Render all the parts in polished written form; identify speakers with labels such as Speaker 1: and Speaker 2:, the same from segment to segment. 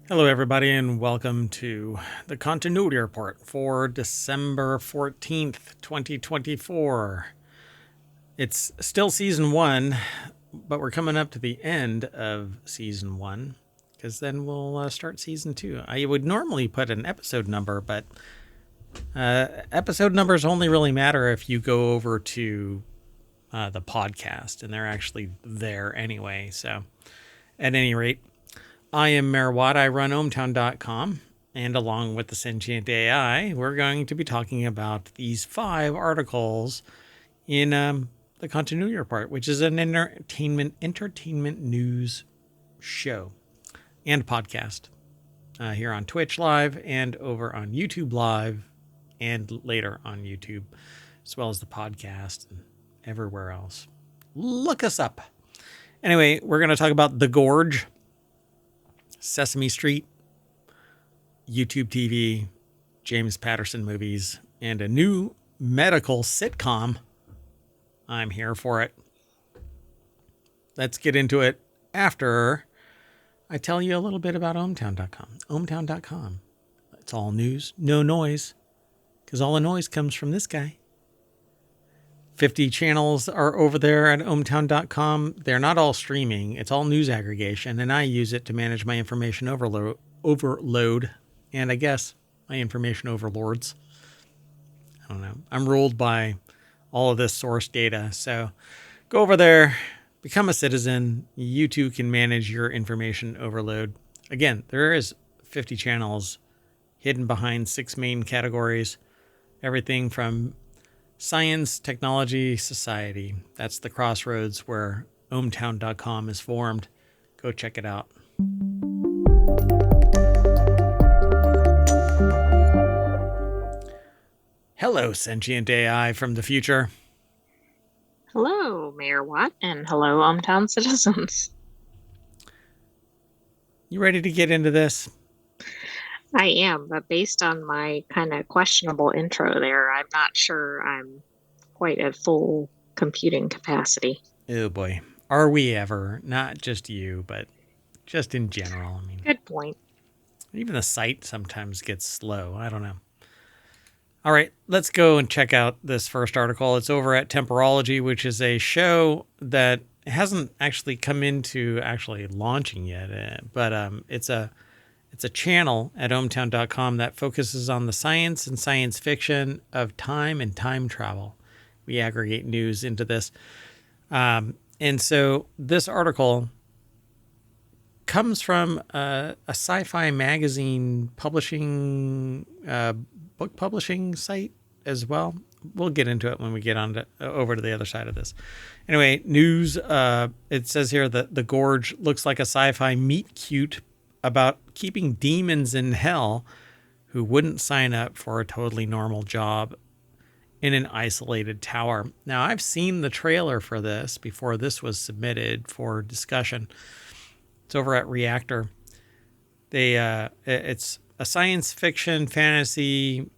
Speaker 1: Hello, everybody, and welcome to the Continuity Report for December 14th, 2024. It's still Season 1, but we're coming up to the end of Season 1, because then we'll start Season 2. I would normally put an episode number, but episode numbers only really matter if you go over to the podcast, and they're actually there anyway. So, at any rate, I am Mayor Watt. I run ohmtown.com, and along with the Sentient AI, we're going to be talking about these 5 articles in the Continuity Report, which is an entertainment news show and podcast here on Twitch Live and over on YouTube Live and later on YouTube, as well as the podcast and everywhere else. Look us up. Anyway, we're going to talk about The Gorge, Sesame Street, YouTube TV, James Patterson movies, and a new medical sitcom. I'm here for it. Let's get into it after I tell you a little bit about ohmtown.com. Ohmtown.com. It's all news, no noise, because all the noise comes from this guy. 50 channels are over there at ohmtown.com. They're not all streaming. It's all news aggregation, and I use it to manage my information overload, and I guess my information overlords. I don't know. I'm ruled by all of this source data. So go over there, become a citizen. You too can manage your information overload. Again, there is 50 channels hidden behind 6 main categories. Everything from science, technology, society. That's the crossroads where ohmtown.com is formed. Go check it out. Hello, sentient AI from the future.
Speaker 2: Hello, Mayor Watt, and hello, ohmtown citizens.
Speaker 1: You ready to get into this?
Speaker 2: I am, but based on my kind of questionable intro there, I'm not sure I'm quite at full computing capacity.
Speaker 1: Oh boy. Are we ever? Not just you, but just in general. I mean,
Speaker 2: Good point.
Speaker 1: even the site sometimes gets slow. I don't know. All right, let's go and check out this first article. It's over at Temporology, which is a show that hasn't actually come into actually launching yet, but it's a channel at ohmtown.com that focuses on the science and science fiction of time and time travel. We aggregate news into this. And so this article comes from a sci-fi magazine publishing, book publishing site as well. We'll get into it when we get over to the other side of this. Anyway, news, it says here that The Gorge looks like a sci-fi meet cute about keeping demons in hell who wouldn't sign up for a totally normal job in an isolated tower. Now, I've seen the trailer for this before this was submitted for discussion. It's over at Reactor. It's a science fiction fantasy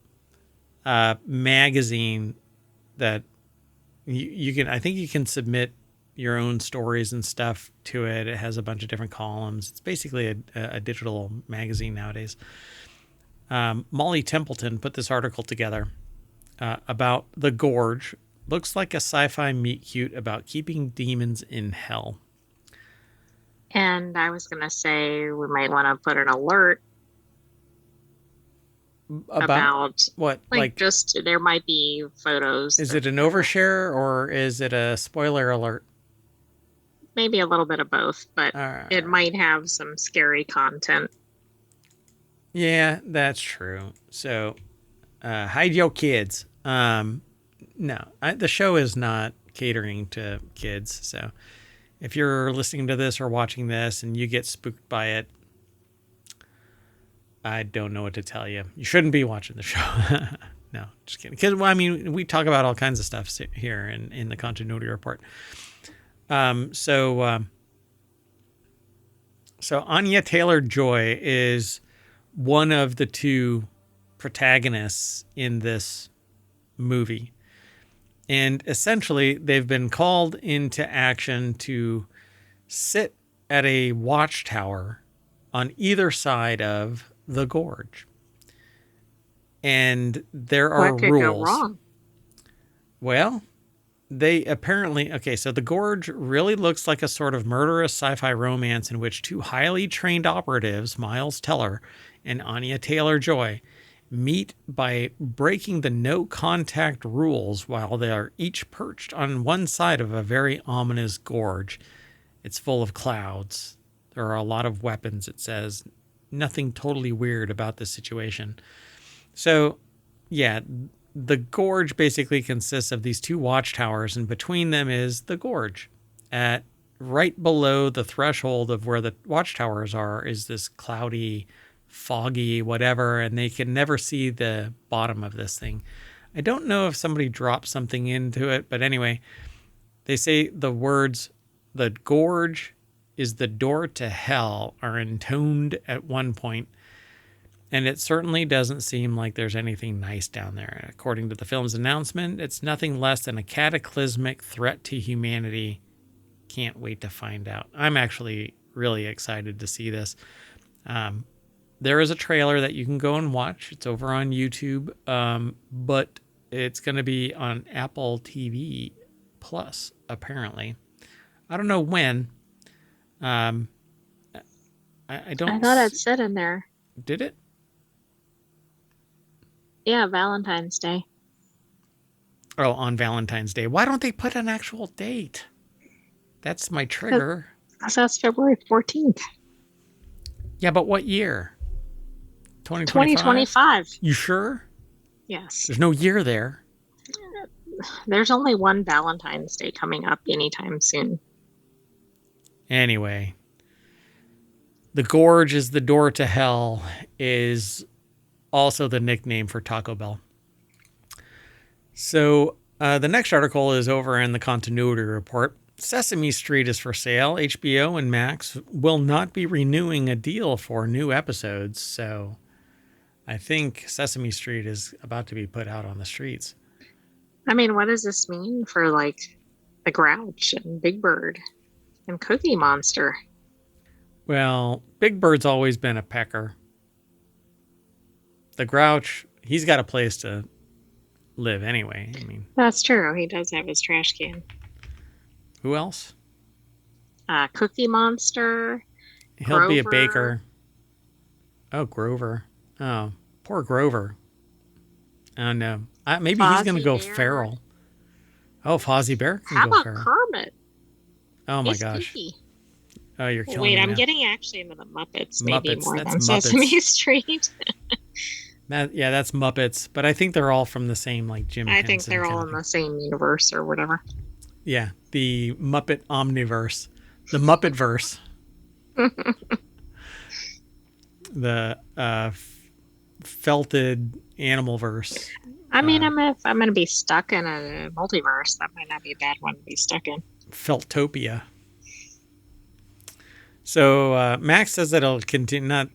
Speaker 1: magazine that you can, I think you can submit your own stories and stuff to it. It has a bunch of different columns. It's basically a digital magazine nowadays. Molly Templeton put this article together about The Gorge. Looks like a sci-fi meet cute about keeping demons in hell.
Speaker 2: And I was going to say we might want to put an alert about
Speaker 1: what?
Speaker 2: Like just there might be photos.
Speaker 1: Is it an overshare or is it a spoiler alert?
Speaker 2: Maybe a little bit of both, but it might have some scary content.
Speaker 1: Yeah, that's true. So hide your kids. No, the show is not catering to kids. So if you're listening to this or watching this and you get spooked by it, I don't know what to tell you. You shouldn't be watching the show. No, just kidding. Because, well, I mean, we talk about all kinds of stuff here in the Continuity Report. So Anya Taylor-Joy is one of the 2 protagonists in this movie. And essentially, they've been called into action to sit at a watchtower on either side of the gorge. And there are
Speaker 2: What could
Speaker 1: rules.
Speaker 2: go wrong?
Speaker 1: Well, they apparently... Okay, so the gorge really looks like a sort of murderous sci-fi romance in which two highly trained operatives, Miles Teller and Anya Taylor-Joy, meet by breaking the no-contact rules while they are each perched on one side of a very ominous gorge. It's full of clouds. There are a lot of weapons, it says. Nothing totally weird about this situation. So, yeah, the gorge basically consists of these two watchtowers, and between them is the gorge. At right below the threshold of where the watchtowers are is this cloudy, foggy whatever, and they can never see the bottom of this thing. I don't know if somebody dropped something into it, but anyway, they say the words, "the gorge is the door to hell," are intoned at one point. And it certainly doesn't seem like there's anything nice down there. According to the film's announcement, it's nothing less than a cataclysmic threat to humanity. Can't wait to find out. I'm actually really excited to see this. There is a trailer that you can go and watch. It's over on YouTube, but it's going to be on Apple TV Plus, apparently. I don't know when. I don't...
Speaker 2: I thought it said in there.
Speaker 1: Did it?
Speaker 2: Yeah, Valentine's Day.
Speaker 1: Oh, on Valentine's Day. Why don't they put an actual date? That's my trigger.
Speaker 2: Because that's February 14th.
Speaker 1: Yeah, but what year? 2025?
Speaker 2: 2025.
Speaker 1: You sure?
Speaker 2: Yes.
Speaker 1: There's no year there.
Speaker 2: There's only one Valentine's Day coming up anytime soon.
Speaker 1: Anyway, the gorge is the door to hell is also the nickname for Taco Bell. So the next article is over in the continuity report. Sesame Street is for sale. HBO and Max will not be renewing a deal for new episodes. So I think Sesame Street is about to be put out on the streets.
Speaker 2: I mean, what does this mean for like the Grouch and Big Bird and Cookie Monster?
Speaker 1: Well, Big Bird's always been a pecker. The Grouch, he's got a place to live anyway. I mean,
Speaker 2: that's true. He does have his trash can.
Speaker 1: Who else?
Speaker 2: Cookie Monster.
Speaker 1: He'll
Speaker 2: Grover.
Speaker 1: be a baker. Oh, Grover. Oh, poor Grover. Oh, no. Maybe
Speaker 2: Fozzie
Speaker 1: he's going to go
Speaker 2: Bear.
Speaker 1: feral. Oh, Fozzie Bear can
Speaker 2: How
Speaker 1: go
Speaker 2: about
Speaker 1: feral.
Speaker 2: Kermit?
Speaker 1: Oh, my
Speaker 2: He's
Speaker 1: gosh.
Speaker 2: kooky.
Speaker 1: Oh, you're killing
Speaker 2: Wait,
Speaker 1: me
Speaker 2: I'm
Speaker 1: now.
Speaker 2: getting actually into the Muppets maybe
Speaker 1: Muppets,
Speaker 2: more
Speaker 1: that's
Speaker 2: than
Speaker 1: Muppets.
Speaker 2: Sesame Street.
Speaker 1: Yeah, that's Muppets. But I think they're all from the same, like, Jim
Speaker 2: I think
Speaker 1: Henson
Speaker 2: they're
Speaker 1: kind
Speaker 2: all
Speaker 1: of
Speaker 2: in
Speaker 1: thing.
Speaker 2: the same universe or whatever.
Speaker 1: Yeah, the Muppet Omniverse. The Muppetverse. The felted Animalverse.
Speaker 2: I mean, if I'm going to be stuck in a multiverse, that might not be a bad one to be stuck in.
Speaker 1: Feltopia. So Max says that it'll continue.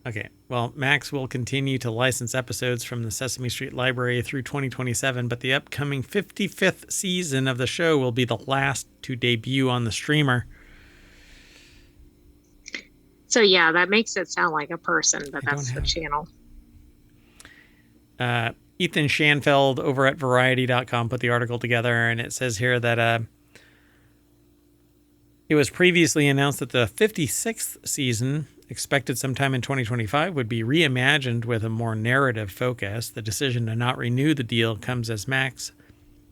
Speaker 1: Okay. Well, Max will continue to license episodes from the Sesame Street library through 2027, but the upcoming 55th season of the show will be the last to debut on the streamer.
Speaker 2: So yeah, that makes it sound like a person, but
Speaker 1: I
Speaker 2: that's
Speaker 1: don't
Speaker 2: the
Speaker 1: have-
Speaker 2: channel.
Speaker 1: Ethan Schanfeld over at Variety.com put the article together, and it says here that it was previously announced that the 56th season, expected sometime in 2025, would be reimagined with a more narrative focus. The decision to not renew the deal comes as Max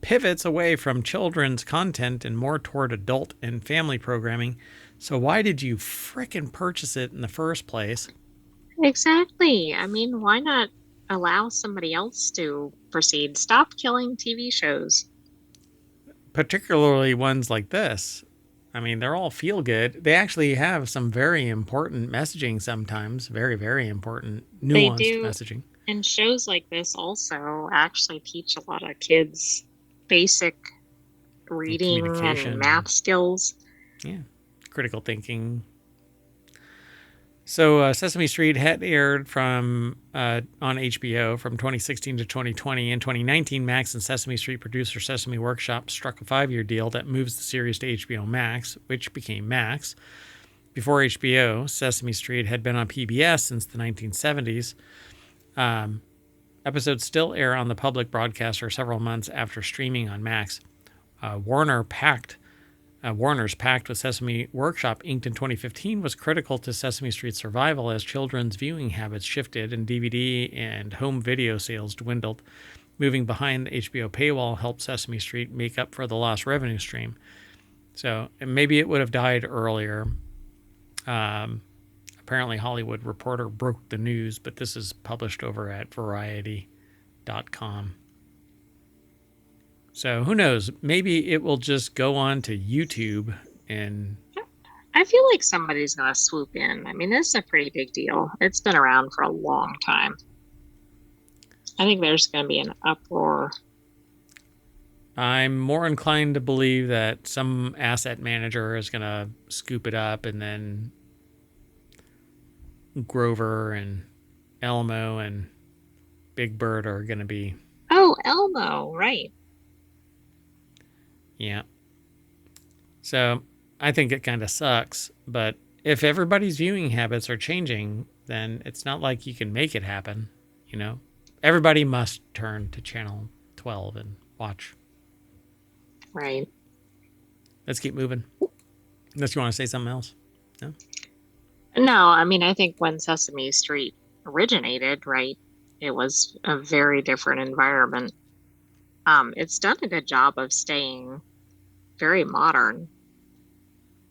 Speaker 1: pivots away from children's content and more toward adult and family programming. So why did you frickin' purchase it in the first place?
Speaker 2: Exactly. I mean, why not allow somebody else to proceed? Stop killing TV shows.
Speaker 1: Particularly ones like this. I mean, they're all feel good. They actually have some very important messaging sometimes. Very, very important, nuanced messaging.
Speaker 2: And shows like this also actually teach a lot of kids basic reading and math skills.
Speaker 1: Yeah. Critical thinking. So Sesame Street had aired from on HBO from 2016 to 2020. In 2019, Max and Sesame Street producer Sesame Workshop struck a 5-year deal that moves the series to HBO Max, which became Max. Before HBO, Sesame Street had been on PBS since the 1970s. Episodes still air on the public broadcaster several months after streaming on Max. Warner's Pact with Sesame Workshop, inked in 2015, was critical to Sesame Street's survival as children's viewing habits shifted and DVD and home video sales dwindled. Moving behind the HBO paywall helped Sesame Street make up for the lost revenue stream. So maybe it would have died earlier. Apparently, Hollywood Reporter broke the news, but this is published over at Variety.com. So who knows? Maybe it will just go on to YouTube and...
Speaker 2: I feel like somebody's going to swoop in. I mean, this is a pretty big deal. It's been around for a long time. I think there's going to be an uproar.
Speaker 1: I'm more inclined to believe that some asset manager is going to scoop it up, and then Grover and Elmo and Big Bird are going to be...
Speaker 2: Oh, Elmo, right.
Speaker 1: Yeah. So I think it kind of sucks, but if everybody's viewing habits are changing, then it's not like you can make it happen, you know? Everybody must turn to channel 12 and watch.
Speaker 2: Right.
Speaker 1: Let's keep moving. Unless you want to say something else. No?
Speaker 2: No, I mean, I think when Sesame Street originated, right, it was a very different environment. It's done a good job of staying very modern,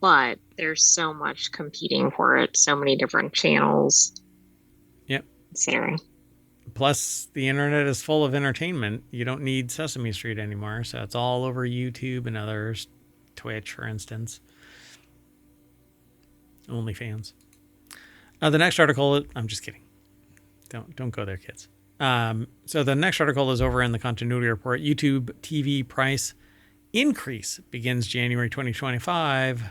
Speaker 2: but there's so much competing for it, so many different channels.
Speaker 1: Yep.
Speaker 2: Etc.
Speaker 1: Plus, the internet is full of entertainment. You don't need Sesame Street anymore, so it's all over YouTube and others. Twitch, for instance. OnlyFans. The next article... I'm just kidding. Don't go there, kids. So the next article is over in the Continuity Report. YouTube TV price increase begins January 2025.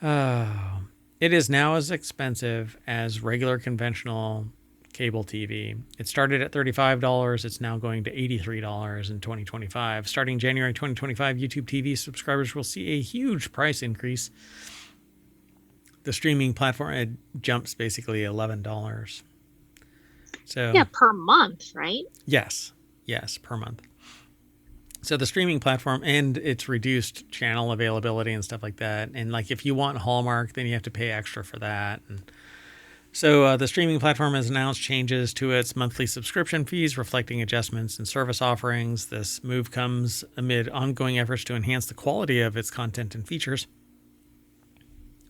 Speaker 1: It is now as expensive as regular conventional cable TV. It started at $35. It's now going to $83 in 2025. Starting January 2025, YouTube TV subscribers will see a huge price increase. The streaming platform, it jumps basically $11. So
Speaker 2: yeah, per month, right?
Speaker 1: Yes, per month. So the streaming platform and its reduced channel availability and stuff like that. And like if you want Hallmark, then you have to pay extra for that. And so the streaming platform has announced changes to its monthly subscription fees, reflecting adjustments in service offerings. This move comes amid ongoing efforts to enhance the quality of its content and features.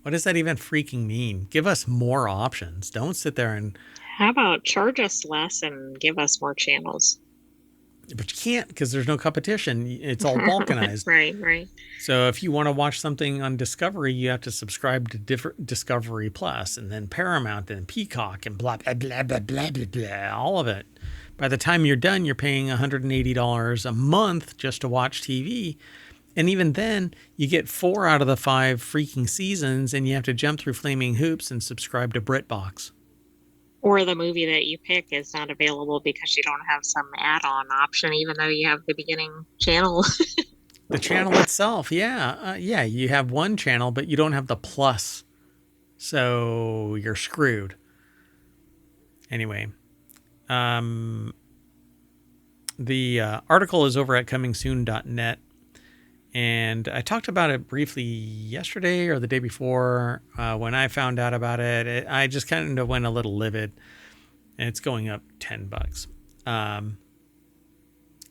Speaker 1: What does that even freaking mean? Give us more options. Don't sit there and...
Speaker 2: How about charge us less and give us more channels?
Speaker 1: But you can't because there's no competition. It's all balkanized.
Speaker 2: Right.
Speaker 1: So if you want to watch something on Discovery, you have to subscribe to different Discovery Plus and then Paramount and Peacock and blah, blah, blah, blah, blah, blah, blah, all of it. By the time you're done, you're paying $180 a month just to watch TV. And even then, you get 4 out of the 5 freaking seasons and you have to jump through flaming hoops and subscribe to BritBox.
Speaker 2: Or the movie that you pick is not available because you don't have some add-on option, even though you have the beginning channel.
Speaker 1: The channel itself, yeah. You have one channel, but you don't have the plus. So you're screwed. Anyway. The article is over at comingsoon.net. And I talked about it briefly yesterday or the day before when I found out about it. I just kind of went a little livid. And it's going up $10.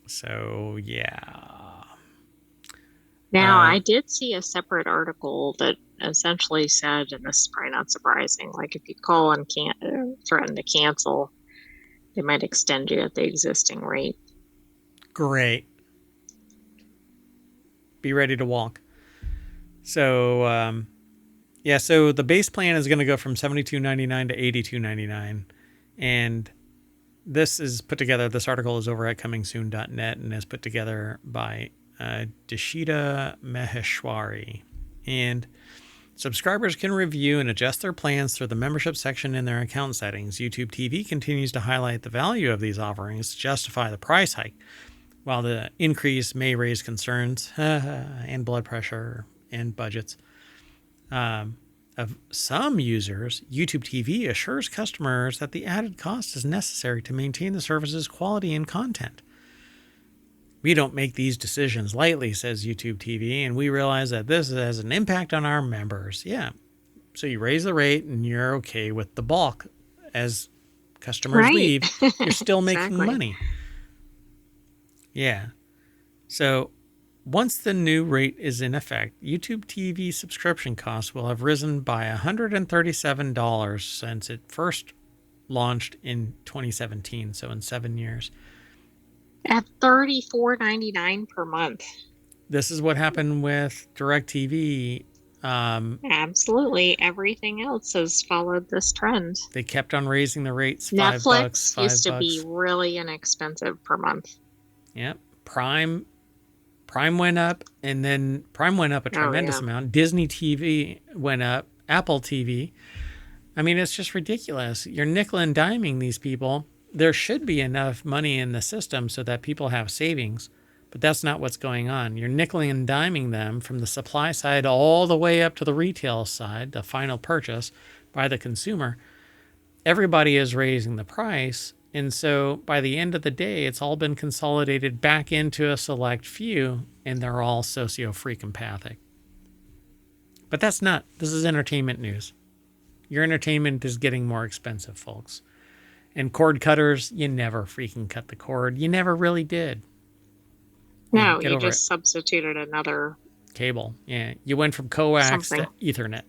Speaker 1: So, yeah.
Speaker 2: Now, I did see a separate article that essentially said, and this is probably not surprising, like if you call and threaten to cancel, they might extend you at the existing rate.
Speaker 1: Great. Be ready to walk. So, so the base plan is going to go from $72.99 to $82.99. And this is put together, this article is over at comingsoon.net and is put together by Dishita Maheshwari. And subscribers can review and adjust their plans through the membership section in their account settings. YouTube TV continues to highlight the value of these offerings to justify the price hike. While the increase may raise concerns and blood pressure and budgets of of some users, YouTube TV assures customers that the added cost is necessary to maintain the service's quality and content. We don't make these decisions lightly, says YouTube TV, and we realize that this has an impact on our members. Yeah. So you raise the rate and you're okay with the bulk. As customers leave, you're still making money. Yeah. So once the new rate is in effect, YouTube TV subscription costs will have risen by $137 since it first launched in 2017, so in 7 years.
Speaker 2: At $34.99 per month.
Speaker 1: This is what happened with DirecTV.
Speaker 2: Absolutely. Everything else has followed this trend.
Speaker 1: They kept on raising the rates.
Speaker 2: Netflix
Speaker 1: $5
Speaker 2: used to be really inexpensive per month.
Speaker 1: Yep. Prime went up, and then Prime went up a tremendous amount. Disney TV went up. Apple TV. I mean, it's just ridiculous. You're nickel and diming these people. There should be enough money in the system so that people have savings, but that's not what's going on. You're nickeling and diming them from the supply side all the way up to the retail side, the final purchase by the consumer. Everybody is raising the price, and so by the end of the day, it's all been consolidated back into a select few, and they're all socio-freak empathic. But this is entertainment news. Your entertainment is getting more expensive, folks. And cord cutters, you never freaking cut the cord. You never really did.
Speaker 2: No, you just substituted another
Speaker 1: cable. Yeah, you went from coax to Ethernet.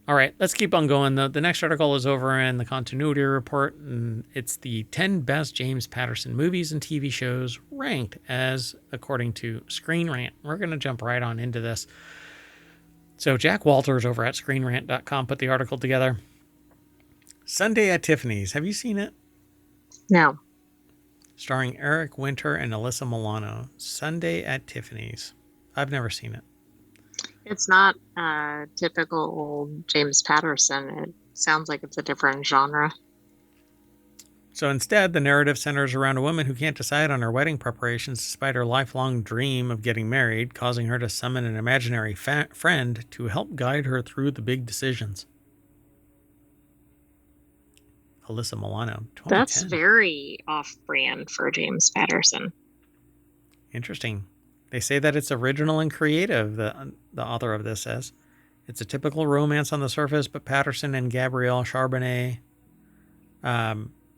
Speaker 1: All right, let's keep on going. The next article is over in the Continuity Report, and it's the 10 best James Patterson movies and TV shows ranked as according to Screen Rant. We're going to jump right on into this. So Jack Walters over at ScreenRant.com put the article together. Sunday at Tiffany's. Have you seen it?
Speaker 2: No.
Speaker 1: Starring Eric Winter and Alyssa Milano. Sunday at Tiffany's. I've never seen it.
Speaker 2: It's not typical James Patterson. It sounds like it's a different genre.
Speaker 1: So instead, the narrative centers around a woman who can't decide on her wedding preparations despite her lifelong dream of getting married, causing her to summon an imaginary friend to help guide her through the big decisions. Alyssa Milano.
Speaker 2: That's very off-brand for James Patterson.
Speaker 1: Interesting. They say that it's original and creative, the author of this says. It's a typical romance on the surface, but Patterson and Gabrielle Charbonnet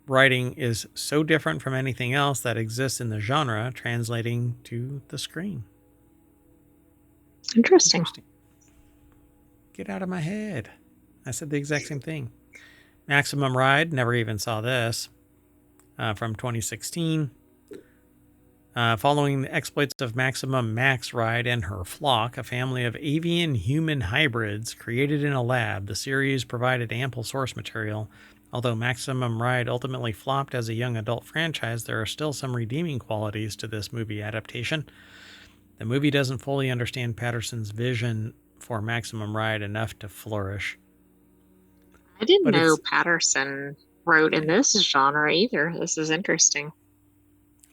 Speaker 1: writing is so different from anything else that exists in the genre, translating to the screen.
Speaker 2: Interesting.
Speaker 1: Get out of my head. I said the exact same thing. Maximum Ride, never even saw this, from 2016. Following the exploits of Maximum Max Ride and her flock, a family of avian-human hybrids created in a lab, the series provided ample source material. Although Maximum Ride ultimately flopped as a young adult franchise, there are still some redeeming qualities to this movie adaptation. The movie doesn't fully understand Patterson's vision for Maximum Ride enough to flourish.
Speaker 2: I didn't know Patterson wrote in this genre either. This is interesting.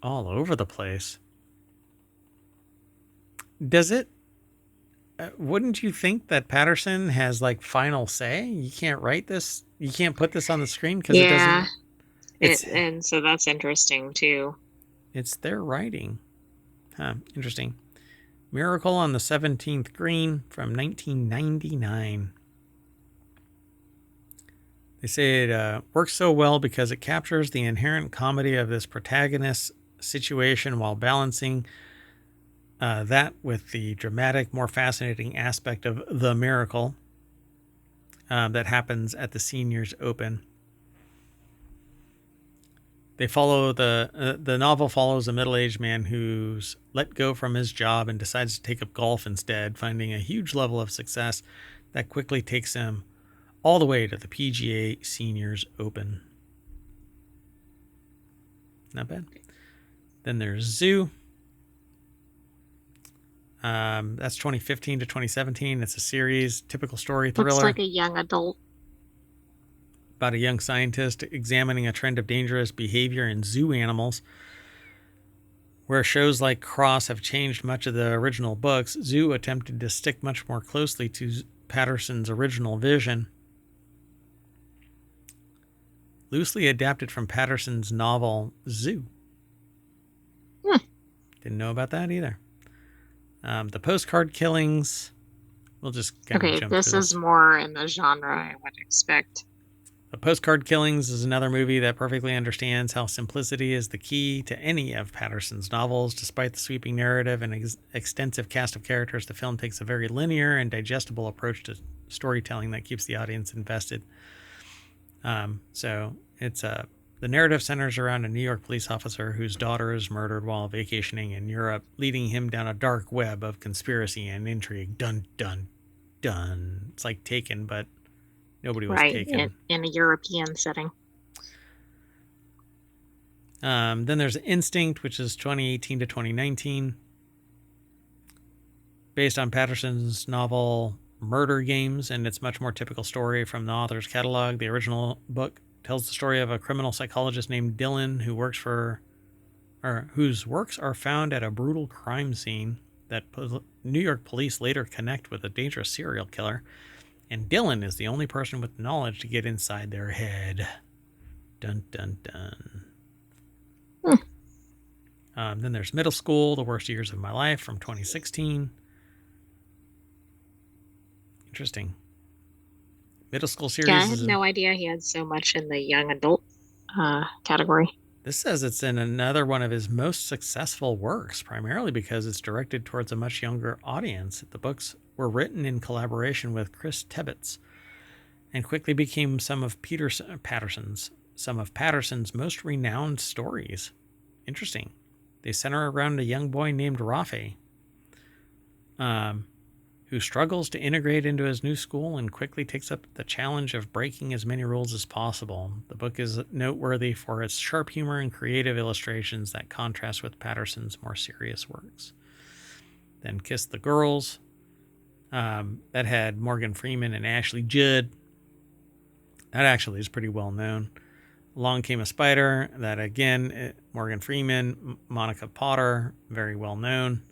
Speaker 1: All over the place. Does it? Wouldn't you think that Patterson has like final say? You can't write this. You can't put this on the screen because it doesn't.
Speaker 2: And so that's interesting too.
Speaker 1: It's their writing. Huh, interesting. Miracle on the 17th Green from 1999. They say it works so well because it captures the inherent comedy of this protagonist's situation while balancing that with the dramatic, more fascinating aspect of the miracle that happens at the seniors' open. They follow the novel follows a middle-aged man who's let go from his job and decides to take up golf instead, finding a huge level of success that quickly takes him all the way to the PGA Seniors Open. Not bad. Then there's Zoo. That's 2015 to 2017. It's a series, typical story thriller.
Speaker 2: Looks like a young adult.
Speaker 1: About a young scientist examining a trend of dangerous behavior in zoo animals. Where shows like Cross have changed much of the original books, Zoo attempted to stick much more closely to Patterson's original vision. Loosely adapted from Patterson's novel Zoo. Didn't know about that either. The postcard killings. We'll just kind of jump through
Speaker 2: this is more in the genre I would expect.
Speaker 1: The Postcard Killings is another movie that perfectly understands how simplicity is the key to any of Patterson's novels. Despite the sweeping narrative and extensive cast of characters, the film takes a very linear and digestible approach to storytelling that keeps the audience invested. So it's the narrative centers around a New York police officer whose daughter is murdered while vacationing in Europe, leading him down a dark web of conspiracy and intrigue. Dun, dun, dun. It's like Taken, but nobody was taken.
Speaker 2: In a European setting.
Speaker 1: Then there's Instinct, which is 2018 to 2019. Based on Patterson's novel Murder Games and its much more typical story from the author's catalog. The original book tells the story of a criminal psychologist named Dylan whose works are found at a brutal crime scene that New York police later connect with a dangerous serial killer. And Dylan is the only person with knowledge to get inside their head. Dun, dun, dun. Then there's Middle School, The Worst Years of My Life from 2016. Interesting. Middle School series.
Speaker 2: Yeah, I had no idea he had so much in the young adult category.
Speaker 1: This says it's in another one of his most successful works, primarily because it's directed towards a much younger audience. The books were written in collaboration with Chris Tebbets and quickly became some of Patterson's most renowned stories. Interesting. They center around a young boy named Rafe, who struggles to integrate into his new school and quickly takes up the challenge of breaking as many rules as possible. The book is noteworthy for its sharp humor and creative illustrations that contrast with Patterson's more serious works. Then Kiss the Girls, that had Morgan Freeman and Ashley Judd. That actually is pretty well known. Along Came a Spider, that again, Morgan Freeman, Monica Potter, very well known.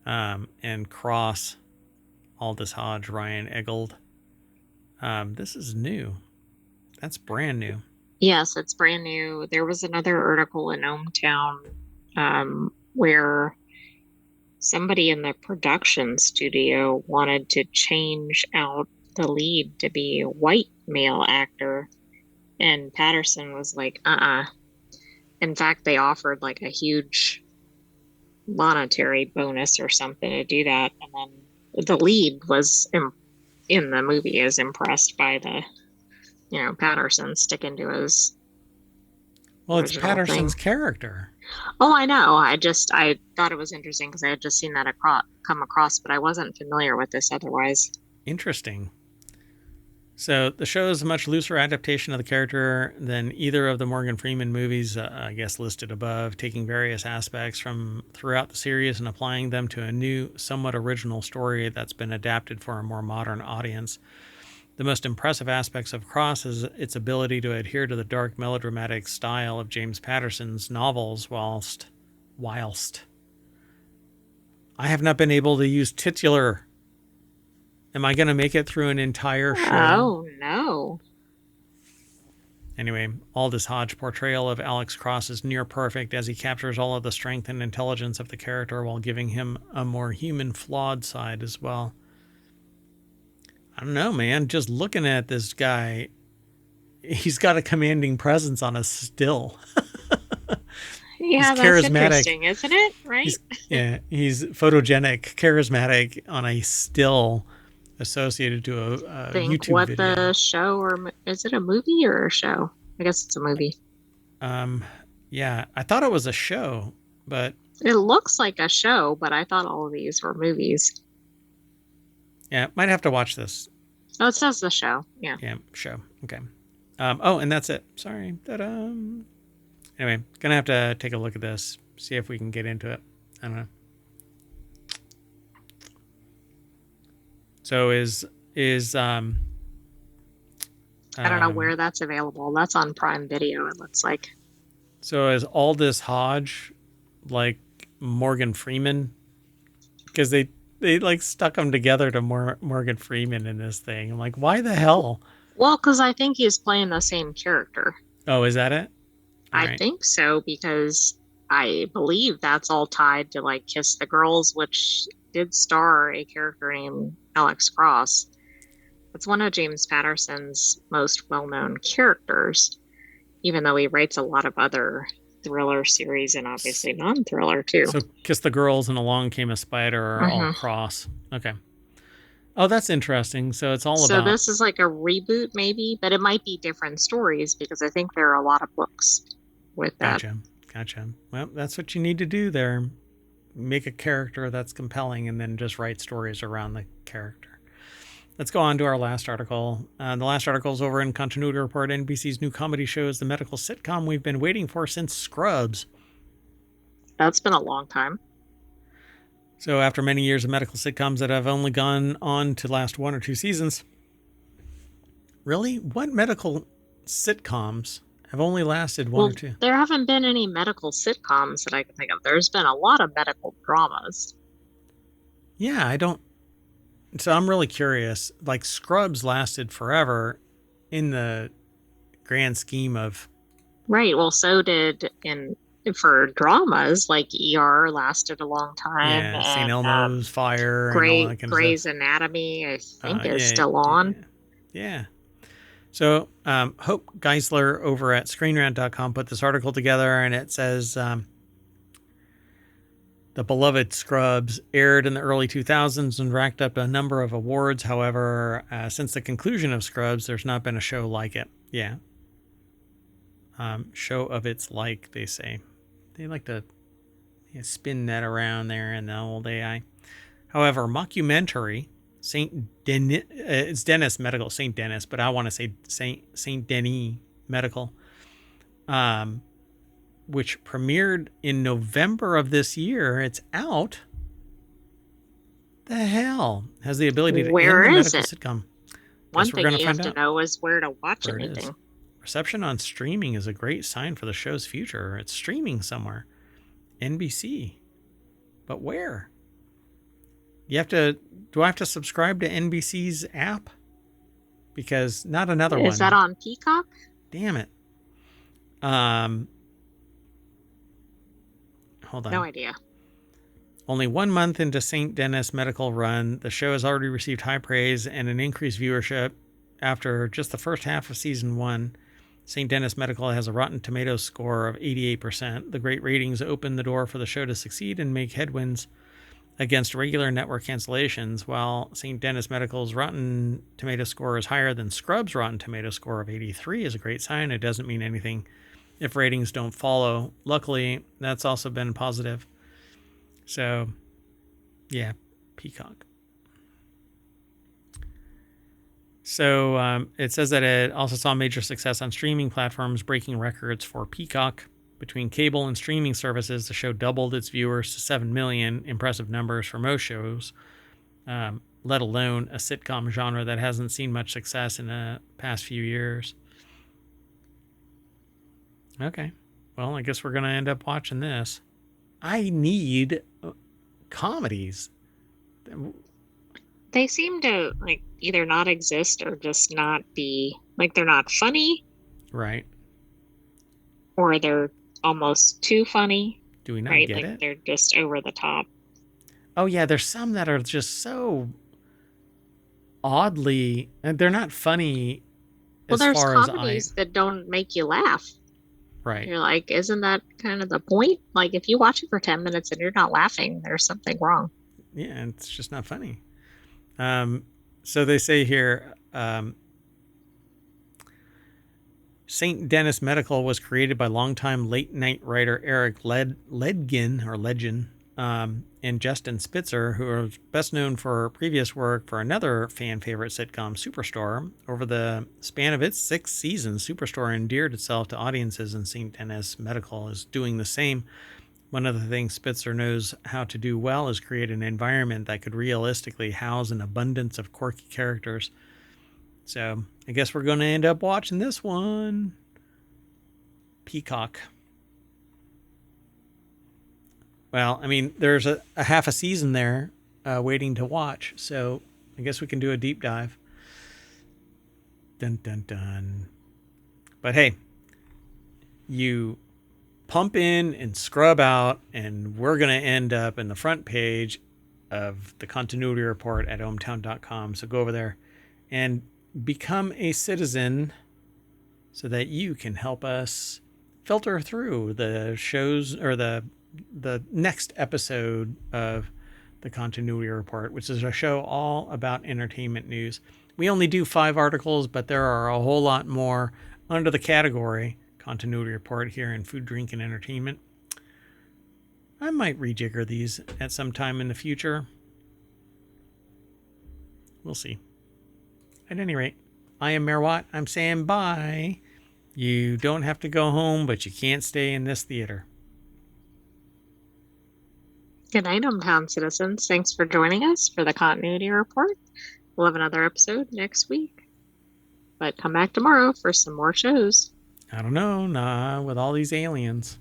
Speaker 1: And Cross, Aldous Hodge, Ryan Eggold. This is new. That's brand new.
Speaker 2: Yes, it's brand new. There was another article in ohmTown where somebody in the production studio wanted to change out the lead to be a white male actor. And Patterson was like, In fact, they offered like a huge monetary bonus or something to do that. And then the lead was in the movie is impressed by the, Patterson sticking to his.
Speaker 1: Well, it's Patterson's character.
Speaker 2: Oh, I know. I thought it was interesting because I had just seen that come across, but I wasn't familiar with this otherwise.
Speaker 1: Interesting. So the show is a much looser adaptation of the character than either of the Morgan Freeman movies, I guess listed above, taking various aspects from throughout the series and applying them to a new, somewhat original story that's been adapted for a more modern audience. The most impressive aspects of Cross is its ability to adhere to the dark melodramatic style of James Patterson's novels whilst I have not been able to use titular. Am I going to make it through an entire show?
Speaker 2: Oh, no.
Speaker 1: Anyway, Aldous Hodge's portrayal of Alex Cross is near perfect as he captures all of the strength and intelligence of the character while giving him a more human, flawed side as well. I don't know, man. Just looking at this guy, he's got a commanding presence on a still.
Speaker 2: Yeah, that's interesting, isn't it? Right?
Speaker 1: He's photogenic, charismatic on a still associated to a YouTube
Speaker 2: what
Speaker 1: video.
Speaker 2: The show, or is it a movie or a show? I guess it's a movie.
Speaker 1: Yeah, I thought it was a show, but
Speaker 2: it looks like a show, but I thought all of these were movies.
Speaker 1: Yeah, might have to watch this.
Speaker 2: Oh, it says the show. Yeah.
Speaker 1: Yeah, show. Okay. And that's it. Sorry. Ta-da. Anyway, gonna have to take a look at this, see if we can get into it. I don't know. So is
Speaker 2: I don't know where that's available. That's on Prime Video, it looks like.
Speaker 1: So is Aldous Hodge like Morgan Freeman? Because they They like stuck him together to Morgan Freeman in this thing. I'm like, why the hell?
Speaker 2: Well, because I think he's playing the same character.
Speaker 1: Oh, is that it? All
Speaker 2: I
Speaker 1: right.
Speaker 2: think so because I believe that's all tied to like Kiss the Girls, which did star a character named Alex Cross. It's one of James Patterson's most well-known characters, even though he writes a lot of other thriller series and obviously non-thriller too.
Speaker 1: So Kiss the Girls and Along Came a Spider are all
Speaker 2: Hmm.
Speaker 1: cross. Okay. Oh, that's interesting. So it's all
Speaker 2: So
Speaker 1: about.
Speaker 2: this is like a reboot maybe, but it might be different stories because I think there are a lot of books with that.
Speaker 1: Gotcha. Well, that's what you need to do there. Make a character that's compelling and then just write stories around the character. Let's go on to our last article. The last article is over in Continuity Report. NBC's new comedy show is the medical sitcom we've been waiting for since Scrubs.
Speaker 2: That's been a long time.
Speaker 1: So after many years of medical sitcoms that have only gone on to last 1 or 2 seasons, really? What medical sitcoms have only lasted one
Speaker 2: Well,
Speaker 1: or two?
Speaker 2: there haven't been any medical sitcoms that I can think of. There's been a lot of medical dramas.
Speaker 1: Yeah, I don't. So I'm really curious. Like Scrubs lasted forever in the grand scheme of.
Speaker 2: Right. Well, so did in for dramas like ER lasted a long time,
Speaker 1: Yeah, St.
Speaker 2: and
Speaker 1: Elmo's Fire and all that kind of
Speaker 2: Grey's
Speaker 1: stuff.
Speaker 2: Anatomy I think is
Speaker 1: Yeah,
Speaker 2: still on.
Speaker 1: yeah. So Hope Geisler over at ScreenRant.com put this article together, and it says the beloved Scrubs aired in the early 2000s and racked up a number of awards. However, since the conclusion of Scrubs, there's not been a show like it. Yeah. Show of its like, they say. They like to spin that around there in the old AI. However, mockumentary it's Dennis Medical, St. Dennis, but I want to say St. Denis Medical, which premiered in November of this year. It's out. The hell has the ability to
Speaker 2: Where
Speaker 1: end the
Speaker 2: is
Speaker 1: medical
Speaker 2: it?
Speaker 1: sitcom.
Speaker 2: One
Speaker 1: Guess we're
Speaker 2: thing
Speaker 1: gonna
Speaker 2: you have
Speaker 1: find
Speaker 2: to
Speaker 1: out
Speaker 2: know is where to watch
Speaker 1: where it is.
Speaker 2: anything.
Speaker 1: Reception on streaming is a great sign for the show's future. It's streaming somewhere. NBC. But where? Do I have to subscribe to NBC's app? Because not another one.
Speaker 2: Is that on Peacock?
Speaker 1: Damn it. Hold on.
Speaker 2: No idea.
Speaker 1: Only 1 month into St. Denis Medical run, the show has already received high praise and an increased viewership after just the first half of season 1. St. Denis Medical has a Rotten Tomatoes score of 88%. The great ratings open the door for the show to succeed and make headwinds against regular network cancellations. While St. Denis Medical's Rotten Tomatoes score is higher than Scrubs' Rotten Tomatoes score of 83 is a great sign. It doesn't mean anything if ratings don't follow. Luckily, that's also been positive. So, yeah, Peacock. So it says that it also saw major success on streaming platforms, breaking records for Peacock. Between cable and streaming services, the show doubled its viewers to 7 million, impressive numbers for most shows, let alone a sitcom genre that hasn't seen much success in the past few years. Okay, well, I guess we're going to end up watching this. I need comedies.
Speaker 2: They seem to like either not exist or just not be like they're not funny.
Speaker 1: Right.
Speaker 2: Or they're almost too funny.
Speaker 1: Do we not
Speaker 2: right?
Speaker 1: get
Speaker 2: Like
Speaker 1: it?
Speaker 2: they're just over the top.
Speaker 1: Oh yeah, there's some that are just so oddly, they're not funny.
Speaker 2: Well,
Speaker 1: as
Speaker 2: there's
Speaker 1: far
Speaker 2: comedies
Speaker 1: as
Speaker 2: that don't make you laugh.
Speaker 1: right.
Speaker 2: You're like, isn't that kind of the point? Like, if you watch it for 10 minutes and you're not laughing, there's something wrong.
Speaker 1: Yeah, it's just not funny. So they say here, St. Denis Medical was created by longtime late night writer Eric Ledgen, and Justin Spitzer, who is best known for previous work for another fan favorite sitcom, Superstore. Over the span of its 6 seasons, Superstore endeared itself to audiences, and St. Denis Medical is doing the same. One of the things Spitzer knows how to do well is create an environment that could realistically house an abundance of quirky characters. So I guess we're going to end up watching this one. Peacock. Well, I mean, there's a half a season there. waiting to watch. So I guess we can do a deep dive. Dun, dun, dun. But hey, you pump in and scrub out, and we're going to end up in the front page of the continuity report at ohmtown.com. So go over there and become a citizen so that you can help us filter through the shows or the next episode of the continuity report, which is a show all about entertainment news. We only do 5 articles, but there are a whole lot more under the category continuity report here in food, drink, and entertainment. I might rejigger these at some time in the future. We'll see. At any rate, I am Mayor Watt. I'm saying bye. You don't have to go home, but you can't stay in this theater.
Speaker 2: Good night, hometown citizens. Thanks for joining us for the continuity report. We'll have another episode next week. But come back tomorrow for some more shows.
Speaker 1: I don't know, with all these aliens.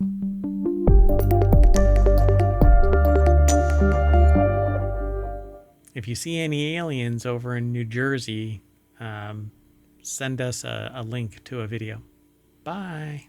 Speaker 1: If you see any aliens over in New Jersey, send us a link to a video. Bye.